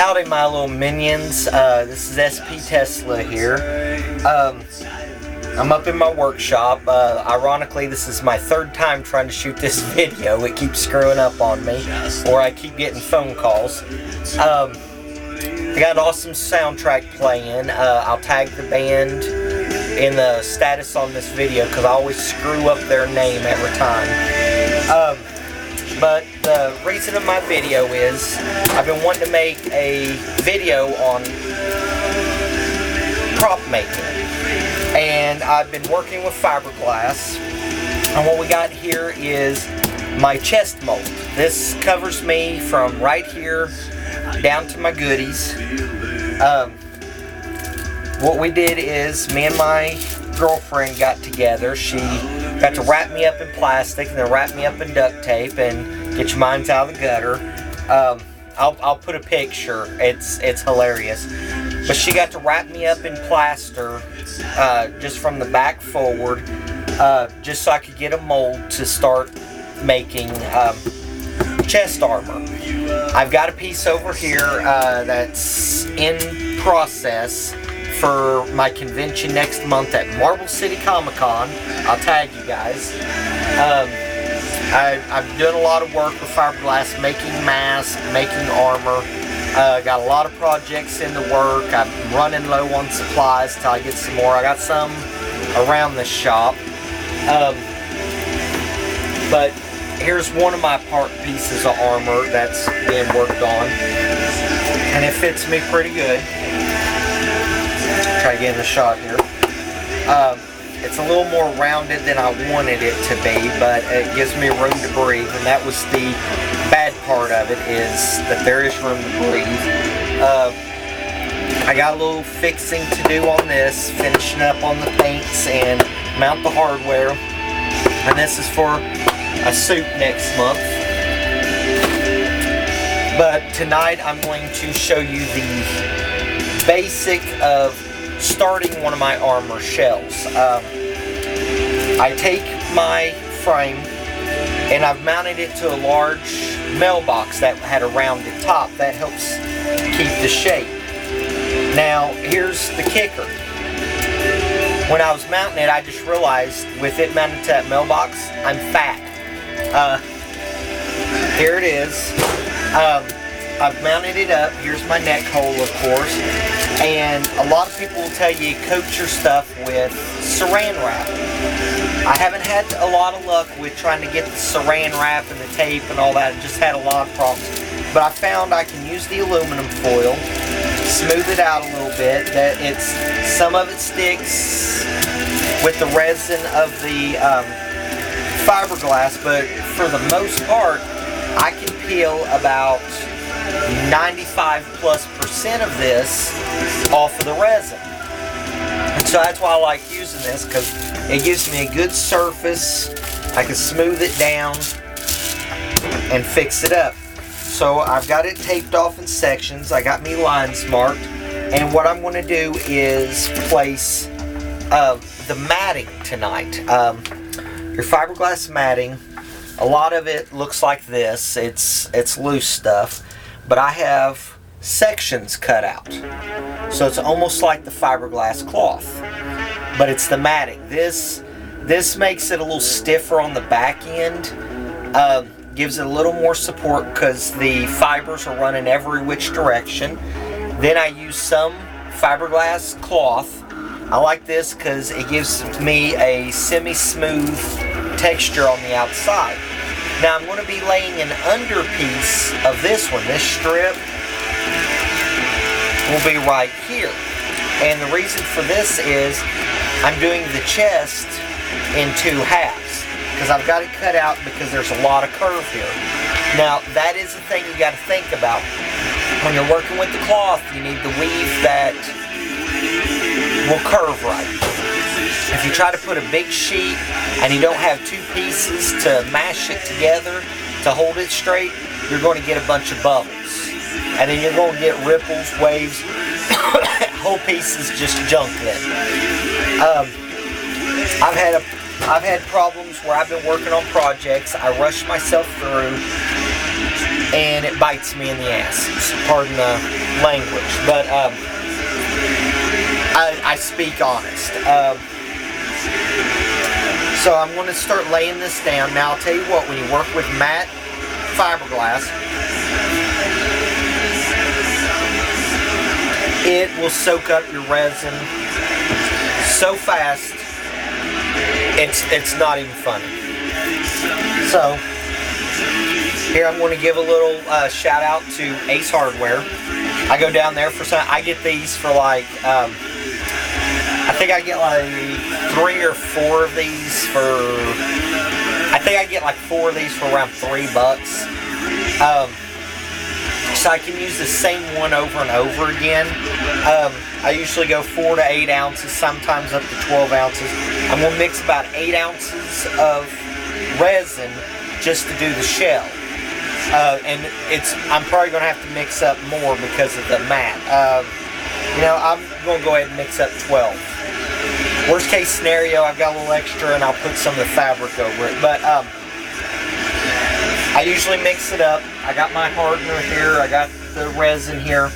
Howdy, my little minions. This is SP Tesla here. I'm up in my workshop. Ironically, this is my third time trying to shoot this video. It keeps screwing up on me, or I keep getting phone calls. I got an awesome soundtrack playing. I'll tag the band in the status on this video because I always screw up their name every time. But the reason of my video is I've been wanting to make a video on prop making, and I've been working with fiberglass, and what we got here is my chest mold. This covers me from right here down to my goodies. What we did is me and my girlfriend got together. She got to wrap me up in plastic and then wrap me up in duct tape and get your minds out of the gutter. I'll put a picture. It's hilarious. But she got to wrap me up in plaster just from the back forward, just so I could get a mold to start making chest armor. I've got a piece over here that's in process for my convention next month at Marble City Comic Con. I'll tag you guys. I've done a lot of work with fiberglass, making masks, making armor. Got a lot of projects in the work. I'm running low on supplies till I get some more. I got some around the shop. But here's one of my part pieces of armor that's being worked on, and it fits me pretty good. Try getting the shot here. It's a little more rounded than I wanted it to be, but it gives me room to breathe, and that was the bad part of it, is that there is room to breathe. I got a little fixing to do on this, finishing up on the paints and mount the hardware, and this is for a suit next month. But tonight I'm going to show you the basic of starting one of my armor shells. I take my frame and I've mounted it to a large mailbox that had a rounded top. That helps keep the shape. Now here's the kicker. When I was mounting it, I just realized with it mounted to that mailbox, I'm fat. Here it is. I've mounted it up. Here's my neck hole, of course. And a lot of people will tell you coat your stuff with saran wrap. I haven't had a lot of luck with trying to get the saran wrap and the tape and all that. I just had a lot of problems. But I found I can use the aluminum foil, smooth it out a little bit. Some of it sticks with the resin of the fiberglass, but for the most part, I can peel about 95+% of this off of the resin. And so that's why I like using this, because it gives me a good surface. I can smooth it down and fix it up. So I've got it taped off in sections. I got me lines marked. And what I'm going to do is place the matting tonight. Your fiberglass matting, a lot of it looks like this. It's loose stuff. But I have sections cut out. So it's almost like the fiberglass cloth. But it's the matting. This makes it a little stiffer on the back end. Gives it a little more support because the fibers are running every which direction. Then I use some fiberglass cloth. I like this because it gives me a semi-smooth texture on the outside. Now I'm going to be laying an underpiece of this one. This strip will be right here. And the reason for this is I'm doing the chest in 2 halves, because I've got it cut out because there's a lot of curve here. Now that is the thing you got to think about. When you're working with the cloth, you need the weave that will curve right. If you try to put a big sheet and you don't have 2 pieces to mash it together to hold it straight, you're going to get a bunch of bubbles. And then you're going to get ripples, waves, whole pieces just junk then. I've had problems where I've been working on projects. I rush myself through, and it bites me in the ass. Pardon the language, but I speak honest. So I'm going to start laying this down. Now I'll tell you what, when you work with matte fiberglass, it will soak up your resin so fast, it's not even funny. So here I'm going to give a little shout out to Ace Hardware. I go down there for some. I get these for like I think I get like 3 or 4 of these for. I think I get like 4 of these for around $3. So I can use the same one over and over again. I usually go 4 to 8 ounces, sometimes up to 12 ounces. I'm going to mix about 8 ounces of resin just to do the shell. And I'm probably going to have to mix up more because of the matte. I'm going to go ahead and mix up 12. Worst case scenario, I've got a little extra and I'll put some of the fabric over it. But I usually mix it up. I got my hardener here. I got the resin here.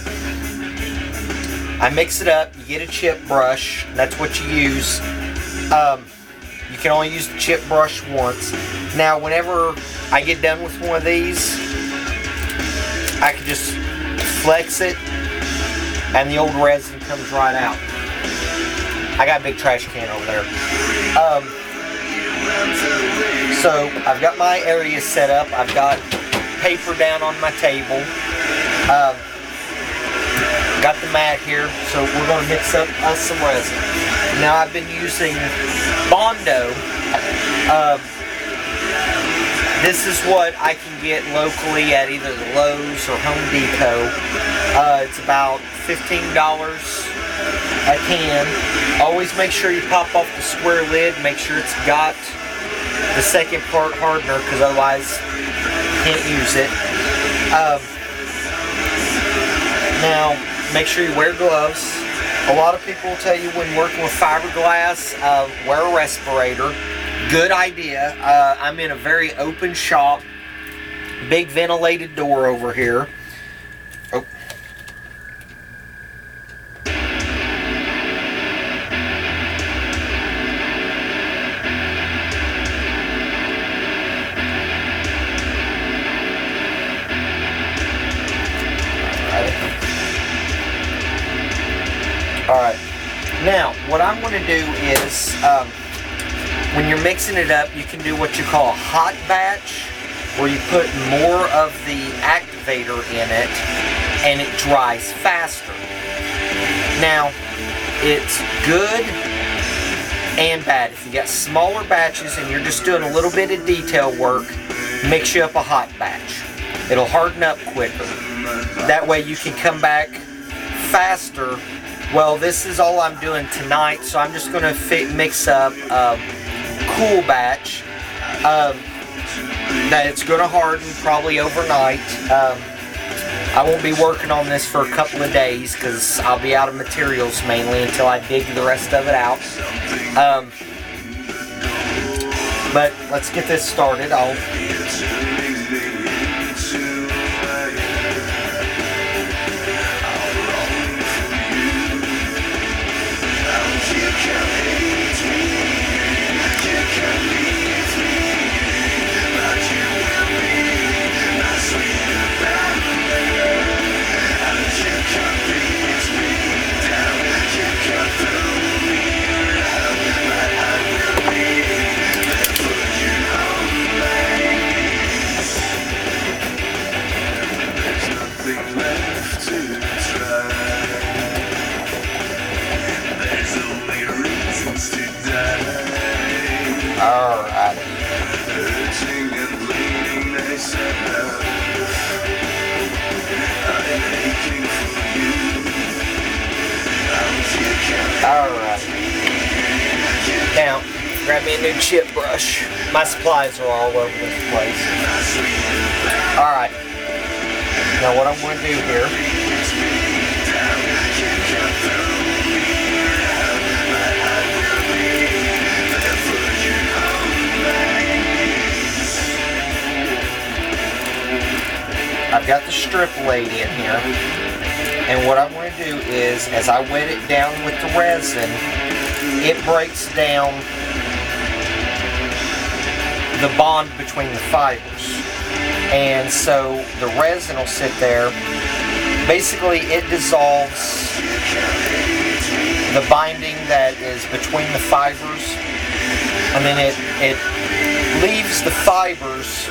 I mix it up. You get a chip brush. That's what you use. You can only use the chip brush once. Now, whenever I get done with one of these, I can just flex it and the old resin comes right out. I got a big trash can over there. So I've got my area set up. I've got paper down on my table. Got the mat here, so we're going to mix up some resin. Now I've been using Bondo. This is what I can get locally at either the Lowe's or Home Depot. It's about $15 a can. Always make sure you pop off the square lid. Make sure it's got the second part hardener, because otherwise you can't use it. Now, make sure you wear gloves. A lot of people will tell you when working with fiberglass, wear a respirator. Good idea. I'm in a very open shop. Big ventilated door over here. Oh. Alright, now what I'm going to do is, when you're mixing it up, you can do what you call a hot batch, where you put more of the activator in it, and it dries faster. Now, it's good and bad. If you got smaller batches and you're just doing a little bit of detail work, mix you up a hot batch. It'll harden up quicker. That way you can come back faster. Well, this is all I'm doing tonight, so I'm just going to mix up a cool batch that it's going to harden probably overnight. I won't be working on this for a couple of days because I'll be out of materials mainly until I dig the rest of it out. But let's get this started. Alright. Now, grab me a new chip brush. My supplies are all over this place. Alright. Now what I'm going to do here, I've got the strip laid in here, and what I'm going to do is, as I wet it down with the resin, it breaks down the bond between the fibers. And so the resin will sit there. Basically, it dissolves the binding that is between the fibers, and then it leaves the fibers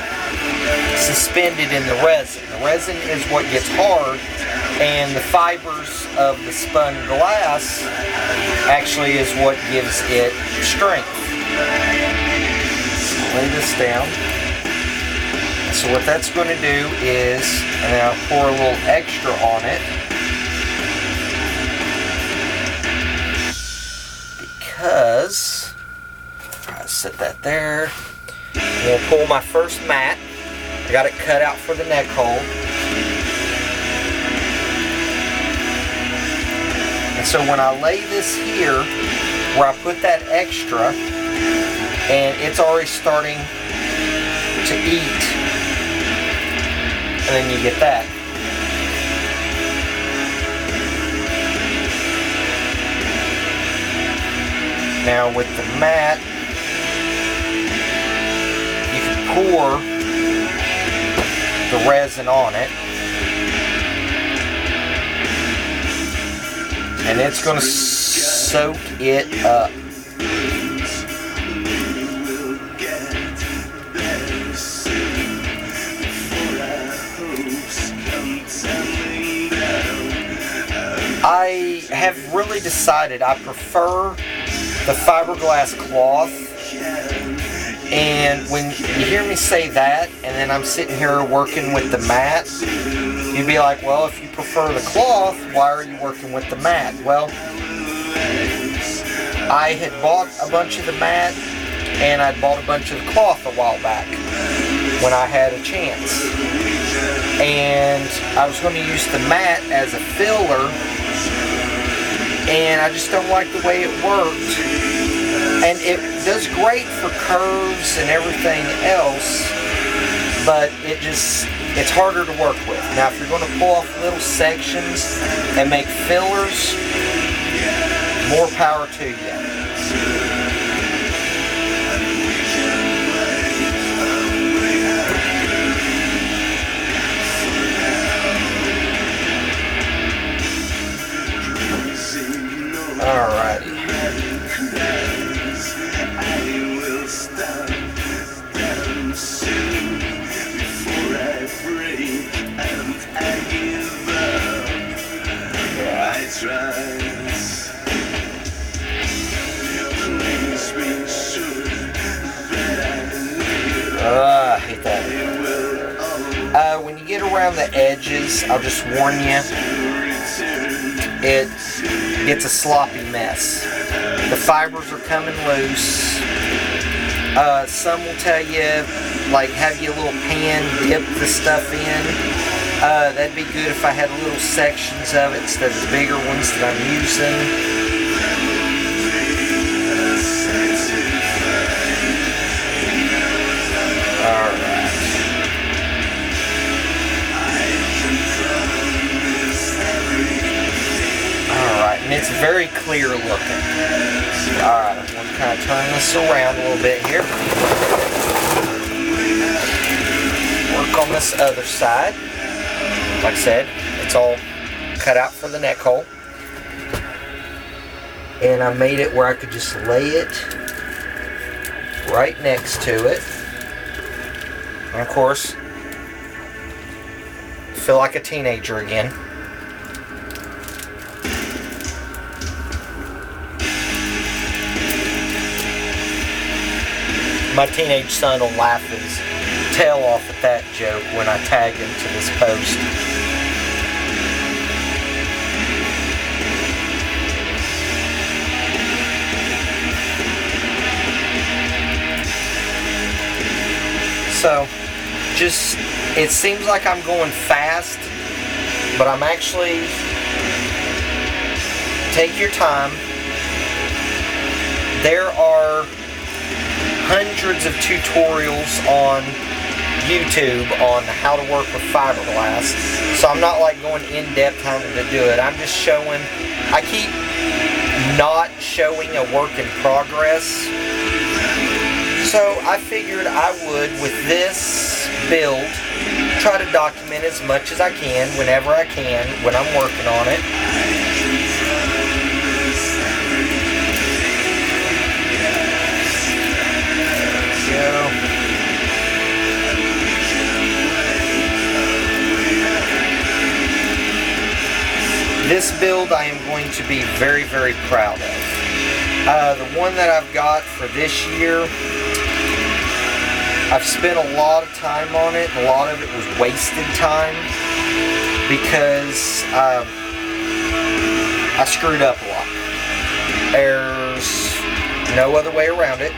suspended in the resin. The resin is what gets hard, and the fibers of the spun glass actually is what gives it strength. Lay this down. So what that's going to do is, and then I'll pour a little extra on it, because I'll set that there. I'm going to pull my first mat. I got it cut out for the neck hole. And so when I lay this here, where I put that extra, and it's already starting to eat, and then you get that. Now with the mat, you can pour the resin on it, and it's going to soak it up. I have really decided I prefer the fiberglass cloth, and when you hear me say that and then I'm sitting here working with the mat, you'd be like, well, if you prefer the cloth, why are you working with the mat? Well, I had bought a bunch of the mat, and I'd bought a bunch of the cloth a while back when I had a chance, and I was going to use the mat as a filler, and I just don't like the way it worked. And it does great for curves and everything else, but it's harder to work with. Now, if you're going to pull off little sections and make fillers, more power to you. Alrighty. I hate that. When you get around the edges, I'll just warn you, it gets a sloppy mess. The fibers are coming loose. Some will tell you, like, have you a little pan, dip the stuff in. That'd be good if I had little sections of it instead of the bigger ones that I'm using. Alright, and it's very clear looking. Alright, I'm going to kind of turn this around a little bit here. Work on this other side. Like I said, it's all cut out for the neck hole. And I made it where I could just lay it right next to it. And of course, feel like a teenager again. My teenage son will laugh his tail off at that joke when I tag him to this post. So, it seems like I'm going fast, but I'm actually, take your time. There are hundreds of tutorials on YouTube on how to work with fiberglass. So I'm not like going in depth how to do it. I'm just showing, I keep not showing a work in progress. So I figured I would, with this build, try to document as much as I can, whenever I can, when I'm working on it. There we go. This build I am going to be very, very proud of. The one that I've got for this year, I've spent a lot of time on it. A lot of it was wasted time because I screwed up a lot. There's no other way around it.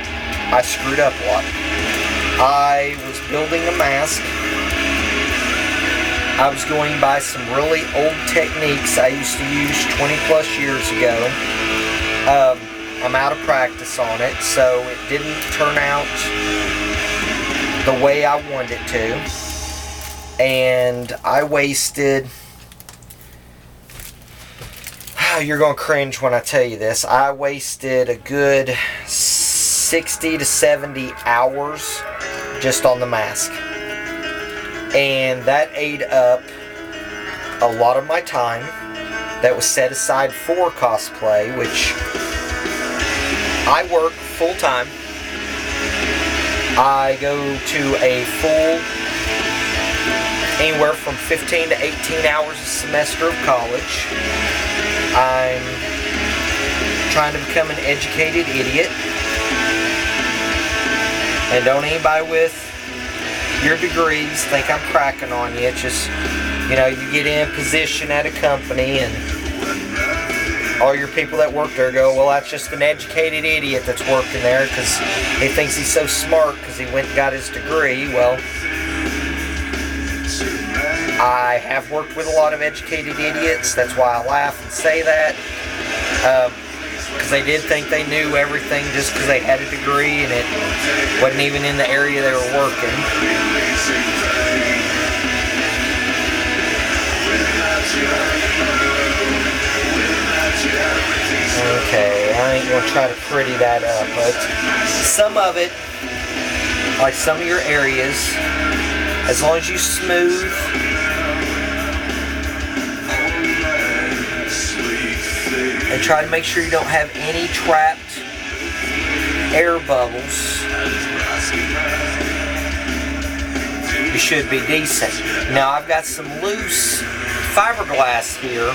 I screwed up a lot. I was building a mask. I was going by some really old techniques I used to use 20 plus years ago. I'm out of practice on it, so it didn't turn out the way I wanted it to. And I wasted, you're going to cringe when I tell you this, I wasted a good 60 to 70 hours just on the mask. And that ate up a lot of my time that was set aside for cosplay, which I work full time. I go to a full, anywhere from 15 to 18 hours a semester of college. I'm trying to become an educated idiot. And don't anybody with your degrees think I'm cracking on you. It's just, you know, you get in a position at a company and all your people that work there go, well, that's just an educated idiot that's working there because he thinks he's so smart because he went and got his degree. Well, I have worked with a lot of educated idiots. That's why I laugh and say that. Because they did think they knew everything just because they had a degree and it wasn't even in the area they were working. Okay, I ain't going to try to pretty that up, but some of it, like some of your areas, as long as you smooth and try to make sure you don't have any trapped air bubbles, you should be decent. Now I've got some loose fiberglass here.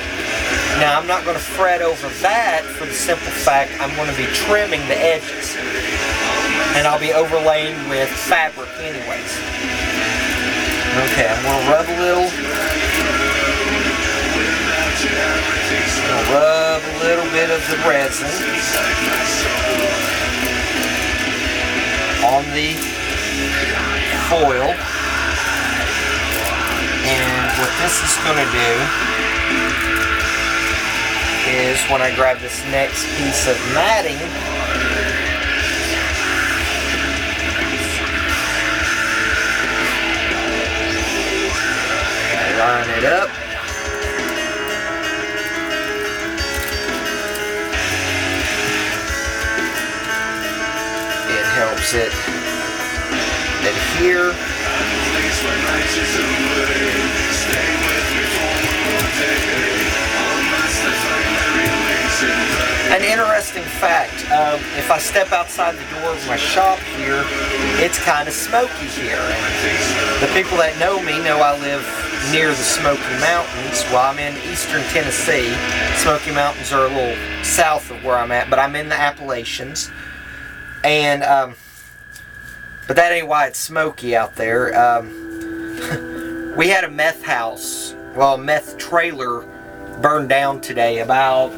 Now I'm not going to fret over that for the simple fact I'm going to be trimming the edges. And I'll be overlaying with fabric anyways. Okay, I'm going to rub a little. Rub a little bit of the resin on the foil, and what this is going to do is when I grab this next piece of matting, line it up. Helps it adhere. An interesting fact, if I step outside the door of my shop here, it's kind of smoky here. And the people that know me know I live near the Smoky Mountains. Well, I'm in eastern Tennessee. Smoky Mountains are a little south of where I'm at, but I'm in the Appalachians. And, but that ain't why it's smoky out there. We had a meth house, well, a meth trailer burned down today about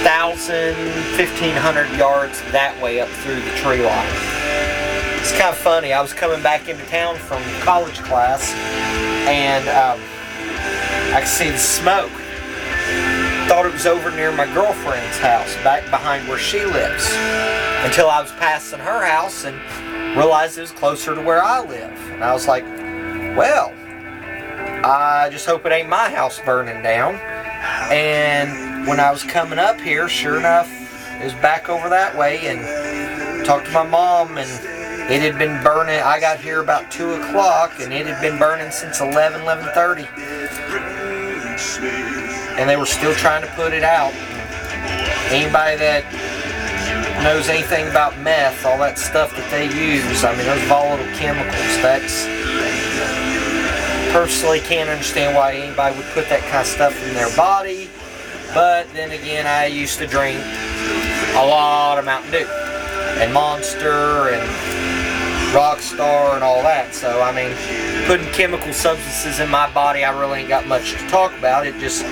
1,000, 1,500 yards that way up through the tree line. It's kind of funny. I was coming back into town from college class and I could see the smoke. Thought it was over near my girlfriend's house, back behind where she lives, until I was passing her house and realized it was closer to where I live. And I was like, well, I just hope it ain't my house burning down. And when I was coming up here, sure enough, it was back over that way, and talked to my mom, and it had been burning. I got here about 2 o'clock, and it had been burning since 11:30. And they were still trying to put it out. Anybody that knows anything about meth, all that stuff that they use, I mean, those volatile chemicals, that's... Personally, can't understand why anybody would put that kind of stuff in their body. But then again, I used to drink a lot of Mountain Dew and Monster and Rockstar and all that. So, I mean, putting chemical substances in my body, I really ain't got much to talk about. It just,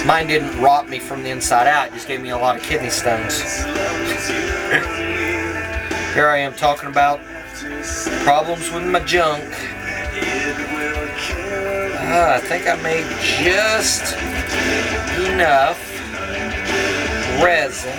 mine didn't rot me from the inside out. It just gave me a lot of kidney stones. Here I am talking about problems with my junk. I think I made just enough resin.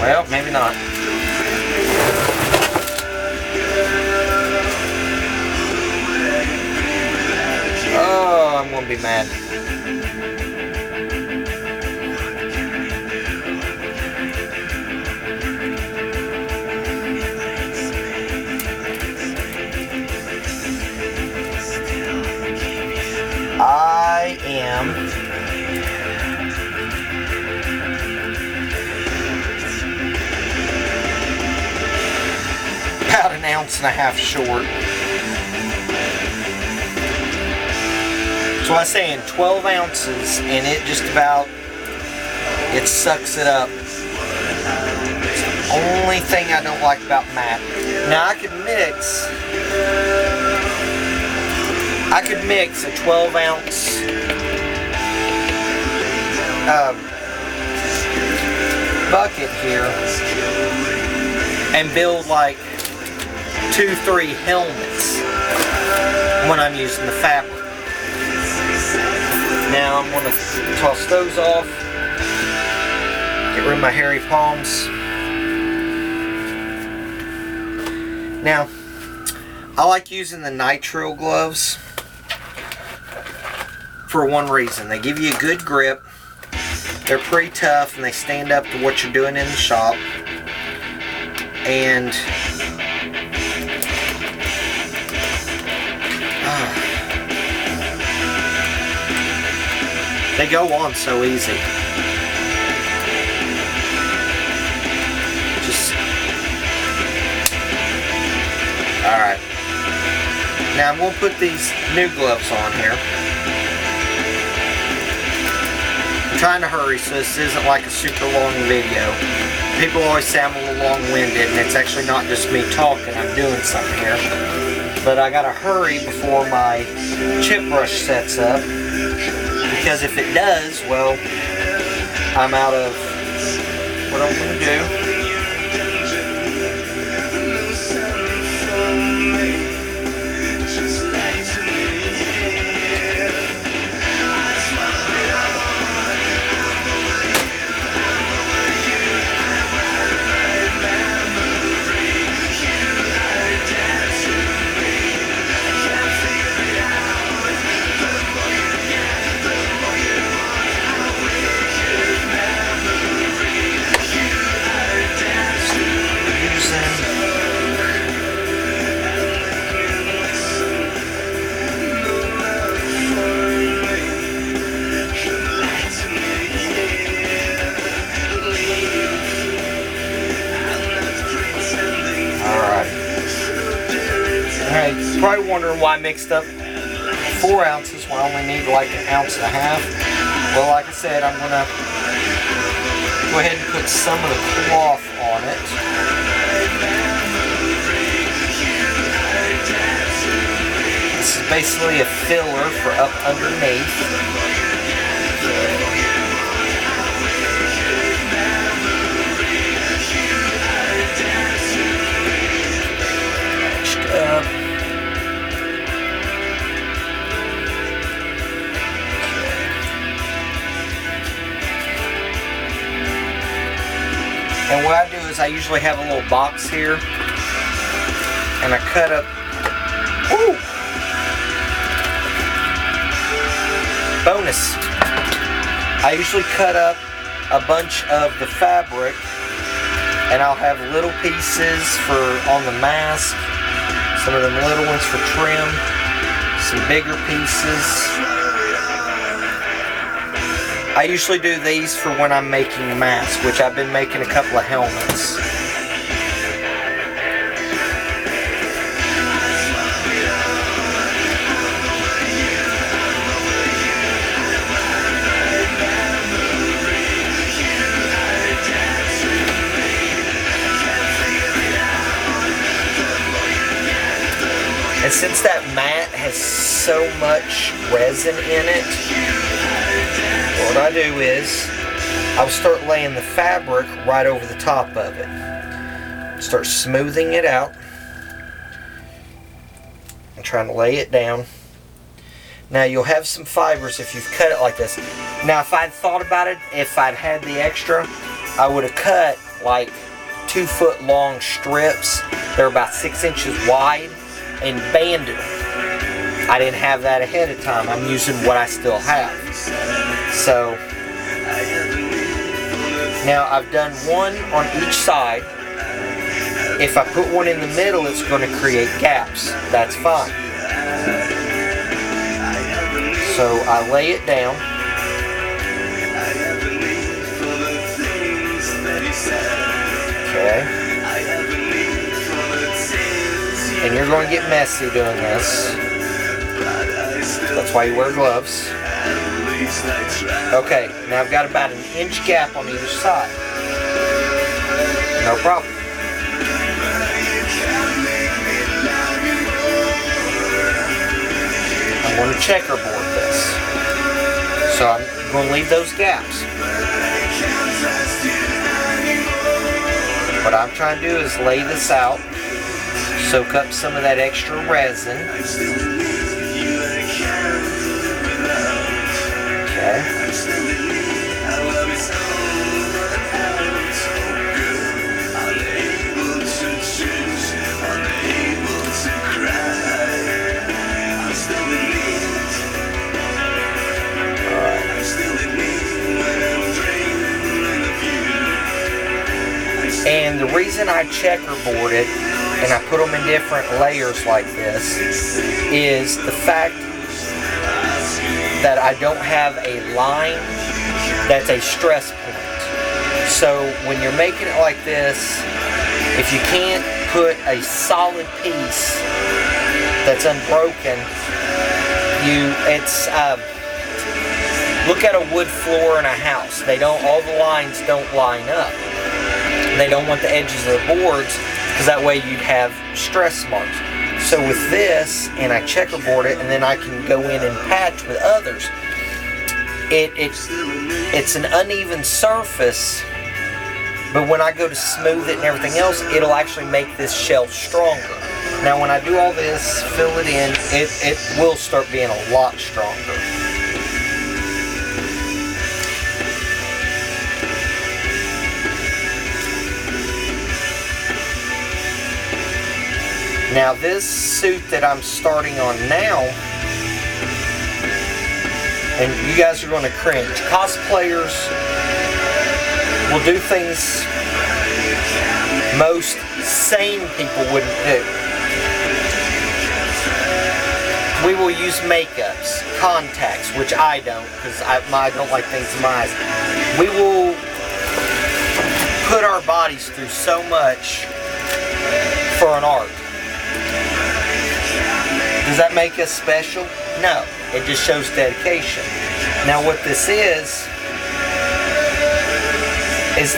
Well, maybe not. Oh, I'm gonna be mad. I am about 1.5 ounces short. So I was saying 12 ounces, and it just about, it sucks it up. It's the only thing I don't like about matte. Now I could mix a 12 ounce bucket here and build like 2-3 helmets when I'm using the fabric. Now I'm going to toss those off, get rid of my hairy palms. Now, I like using the nitrile gloves for one reason. They give you a good grip, they're pretty tough, and they stand up to what you're doing in the shop. And they go on so easy. Just... Alright. Now I'm going to put these new gloves on here. I'm trying to hurry so this isn't like a super long video. People always say I'm a little long-winded, and it's actually not just me talking, I'm doing something here. But I gotta hurry before my chip brush sets up, because if it does, well, I'm out of what I'm gonna do. Probably wondering why I mixed up 4 ounces when I only need like 1.5 ounces. Well, like I said, I'm going to go ahead and put some of the cloth on it. This is basically a filler for up underneath. And what I do is I usually have a little box here, and I cut up, woo, bonus. I usually cut up a bunch of the fabric, and I'll have little pieces for on the mask, some of them little ones for trim, some bigger pieces. I usually do these for when I'm making masks, which I've been making a couple of helmets. And since that mat has so much resin in it, what I do is I'll start laying the fabric right over the top of it. Start smoothing it out and trying to lay it down. Now you'll have some fibers if you've cut it like this. Now if I'd thought about it, if I'd had the extra, I would have cut like 2 foot long strips. They're about 6 inches wide, and banded them. I didn't have that ahead of time. I'm using what I still have. So now I've done one on each side. If I put one in the middle, it's going to create gaps. That's fine. So I lay it down. Okay. And you're going to get messy doing this. That's why you wear gloves. Okay, now I've got about an inch gap on either side. No problem. I'm going to checkerboard this. So I'm going to leave those gaps. What I'm trying to do is lay this out. Soak up some of that extra resin. Okay. And the reason I checkerboard it and I put them in different layers like this is the fact that I don't have a line that's a stress point. So when you're making it like this, if you can't put a solid piece that's unbroken, look at a wood floor in a house. All the lines don't line up. They don't want the edges of the boards because that way you'd have stress marks. So with this, and I checkerboard it, and then I can go in and patch with others. It's an uneven surface, but when I go to smooth it and everything else, it'll actually make this shelf stronger. Now when I do all this, fill it in, it will start being a lot stronger. Now this suit that I'm starting on now, and you guys are going to cringe, cosplayers will do things most sane people wouldn't do. We will use makeups, contacts, which I don't, because I don't like things in my eyes. We will put our bodies through so much for an art. Does that make us special? No. It just shows dedication. Now what this is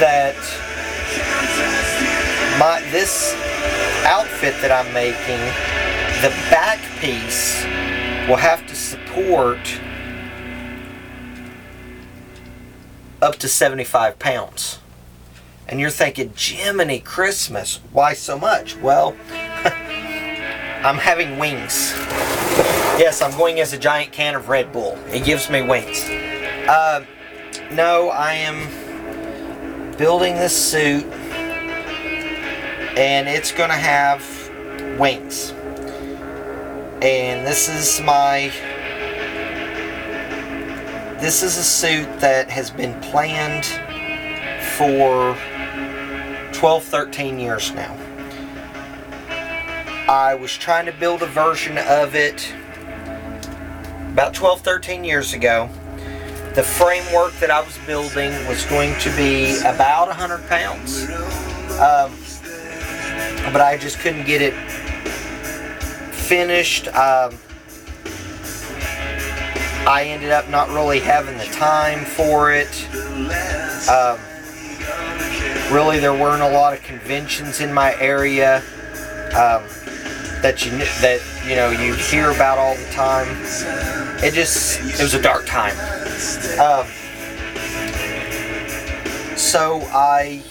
that this outfit that I'm making, the back piece will have to support up to 75 pounds. And you're thinking, Jiminy Christmas, why so much? Well, I'm having wings. Yes, I'm going as a giant can of Red Bull. It gives me wings. No, I am building this suit, and it's gonna have wings. And this is a suit that has been planned for 12, 13 years now. I was trying to build a version of it about 12, 13 years ago. The framework that I was building was going to be about 100 pounds. But I just couldn't get it finished. I ended up not really having the time for it. Really, there weren't a lot of conventions in my area that you hear about all the time. It was a dark time. So I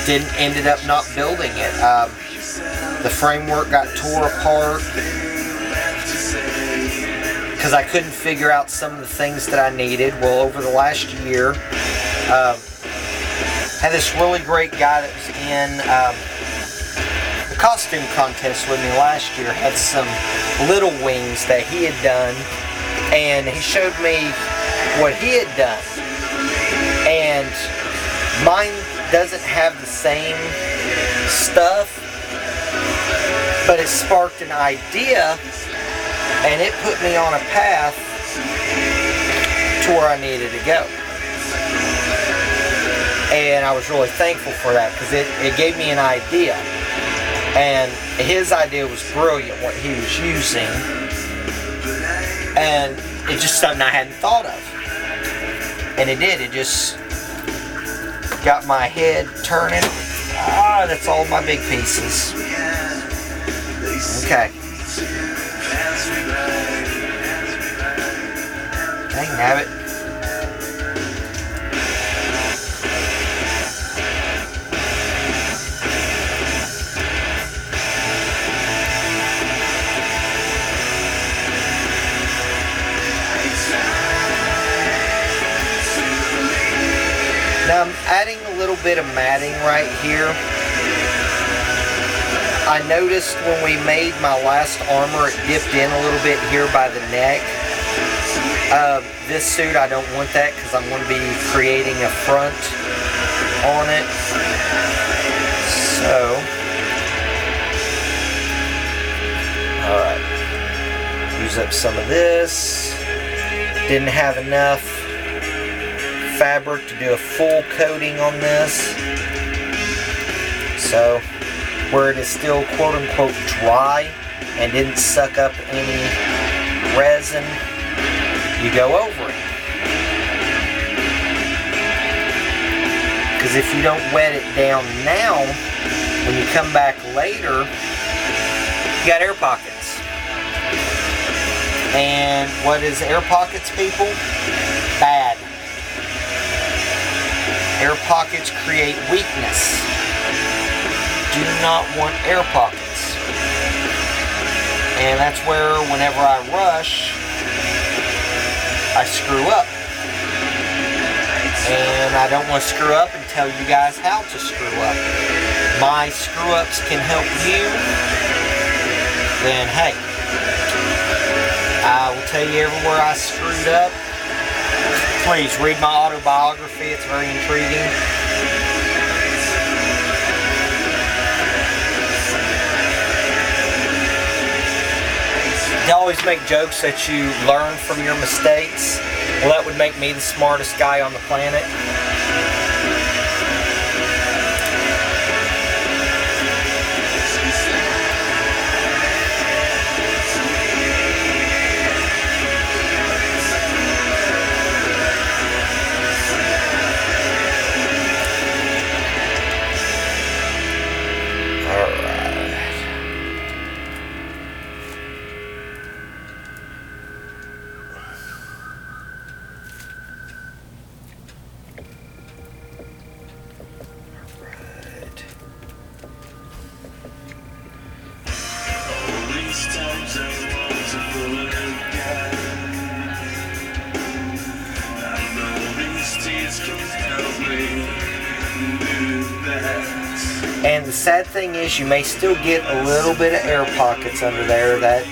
ended up not building it. The framework got tore apart because I couldn't figure out some of the things that I needed. Well, over the last year, had this really great guy that was in the costume contest with me last year, had some little wings that he had done, and he showed me what he had done. And mine doesn't have the same stuff, but it sparked an idea, and it put me on a path to where I needed to go. And I was really thankful for that, because it gave me an idea. And his idea was brilliant, what he was using. And it's just something I hadn't thought of. And it did. It just got my head turning. That's all my big pieces. Okay. Dang nabbit. Now I'm adding a little bit of matting right here. I noticed when we made my last armor, it dipped in a little bit here by the neck. This suit, I don't want that, because I'm going to be creating a front on it. So, alright. Use up some of this. Didn't have enough fabric to do a full coating on this. So, where it is still quote-unquote dry and didn't suck up any resin, you go over it. Because if you don't wet it down now, when you come back later, you got air pockets. And what is air pockets, people? Bad. Air pockets create weakness. Do not want air pockets. And that's where, whenever I rush, I screw up. And I don't want to screw up and tell you guys how to screw up. My screw ups can help you. Then hey, I will tell you everywhere I screwed up. Please read my autobiography, it's very intriguing. They always make jokes that you learn from your mistakes. Well, that would make me the smartest guy on the planet. And the sad thing is, you may still get a little bit of air pockets under there. That,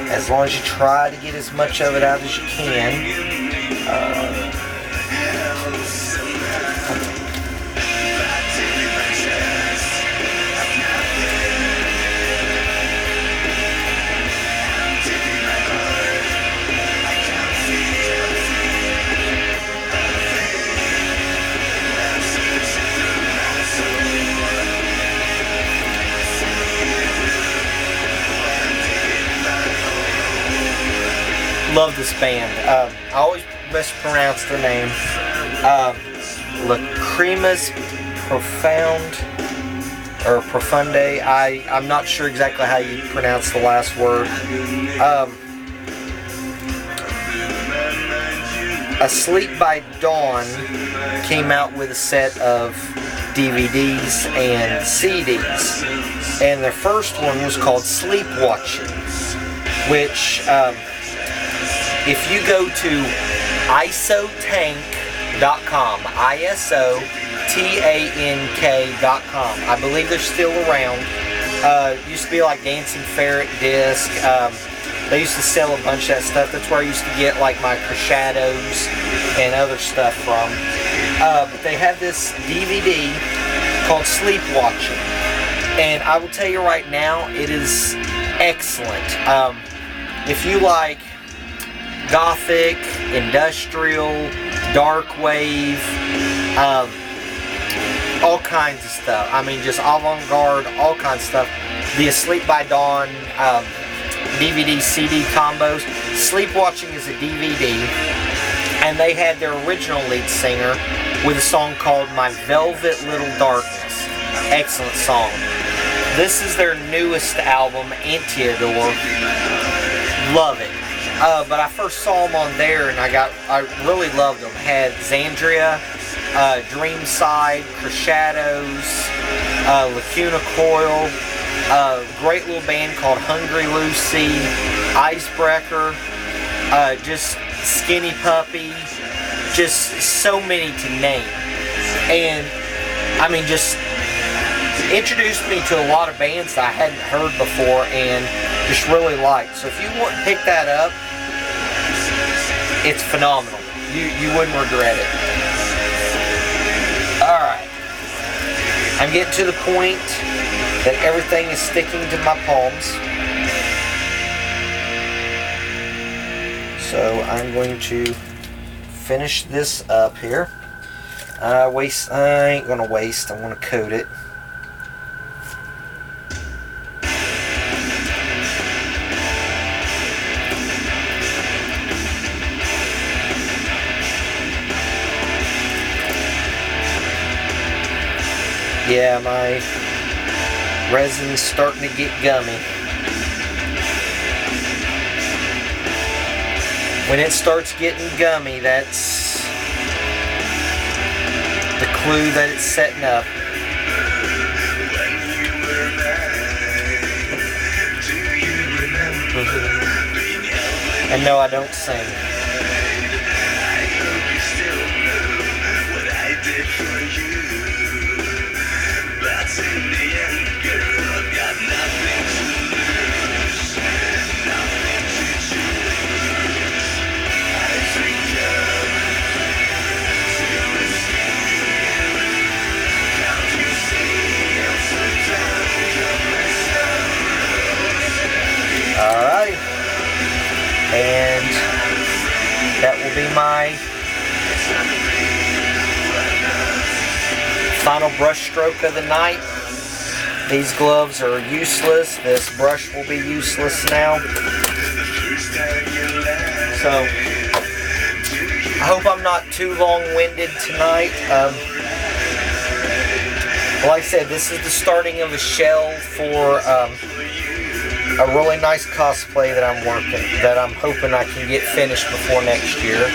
as long as you try to get as much of it out as you can. Love this band. I always mispronounce their name. Lacrimas Profundere. I'm not sure exactly how you pronounce the last word. Asleep by Dawn came out with a set of DVDs and CDs, and their first one was called Sleepwatching, which if you go to isotank.com, isotank.com, I believe they're still around. Used to be like Dancing Ferret disc. They used to sell a bunch of that stuff. That's where I used to get like my Crescendos and other stuff from. But they have this DVD called Sleepwatching, and I will tell you right now, it is excellent. If you like gothic, industrial, dark wave, all kinds of stuff. I mean, just avant-garde, all kinds of stuff. The Asleep by Dawn DVD CD combos. Sleepwatching is a DVD, and they had their original lead singer with a song called My Velvet Little Darkness. Excellent song. This is their newest album, Antiadore. Love it. But I first saw them on there, and I really loved them. Had Xandria, Dreamside, Crescendos, Lacuna Coil, great little band called Hungry Lucy, Icebreaker, just Skinny Puppy, just so many to name. And I mean, just introduced me to a lot of bands that I hadn't heard before and just really liked. So if you want to pick that up, it's phenomenal. You wouldn't regret it. Alright. I'm getting to the point that everything is sticking to my palms. So I'm going to finish this up here. I ain't gonna waste. I want to coat it. Yeah, my resin's starting to get gummy. When it starts getting gummy, that's the clue that it's setting up. And no, I don't sing. Alright, and that will be my final brush stroke of the night. These gloves are useless. This brush will be useless now. So, I hope I'm not too long-winded tonight. Like I said, this is the starting of a shell for a really nice cosplay that I'm hoping I can get finished before next year.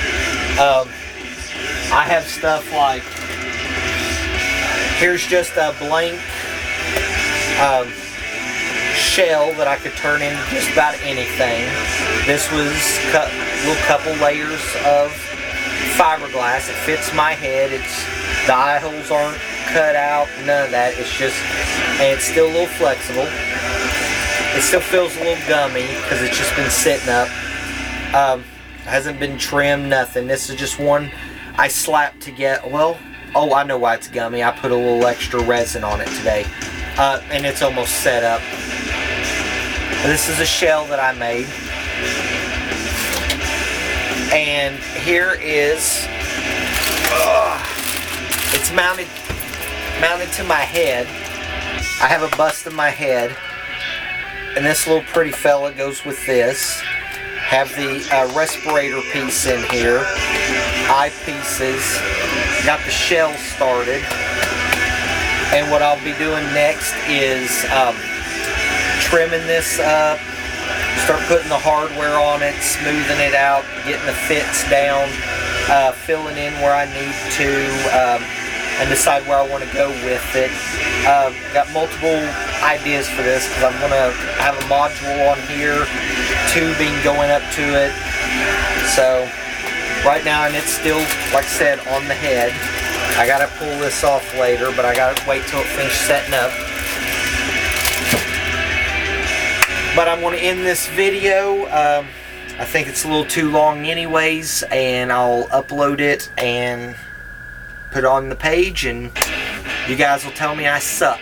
I have stuff like, here's just a blank shell that I could turn into just about anything. This was a couple layers of fiberglass fiberglass. It fits my head. The eye holes aren't cut out, none of that. It's just, and it's still a little flexible. It still feels a little gummy because it's just been sitting up. Hasn't been trimmed, nothing. This is just one I slapped together. Well, oh, I know why it's gummy. I put a little extra resin on it today. And it's almost set up. This is a shell that I made. And here is, it's mounted to my head. I have a bust of my head. And this little pretty fella goes with this. Have the respirator piece in here. Eyepieces. Got the shell started. And what I'll be doing next is trimming this up. Start putting the hardware on it, smoothing it out, getting the fits down, filling in where I need to, and decide where I want to go with it. Got multiple ideas for this because I'm going to have a module on here, tubing going up to it. So right now, and it's still, like I said, on the head. I got to pull this off later, but I got to wait till it finishes setting up. But I'm going to end this video. I think it's a little too long anyways, and I'll upload it and put it on the page, and you guys will tell me I suck.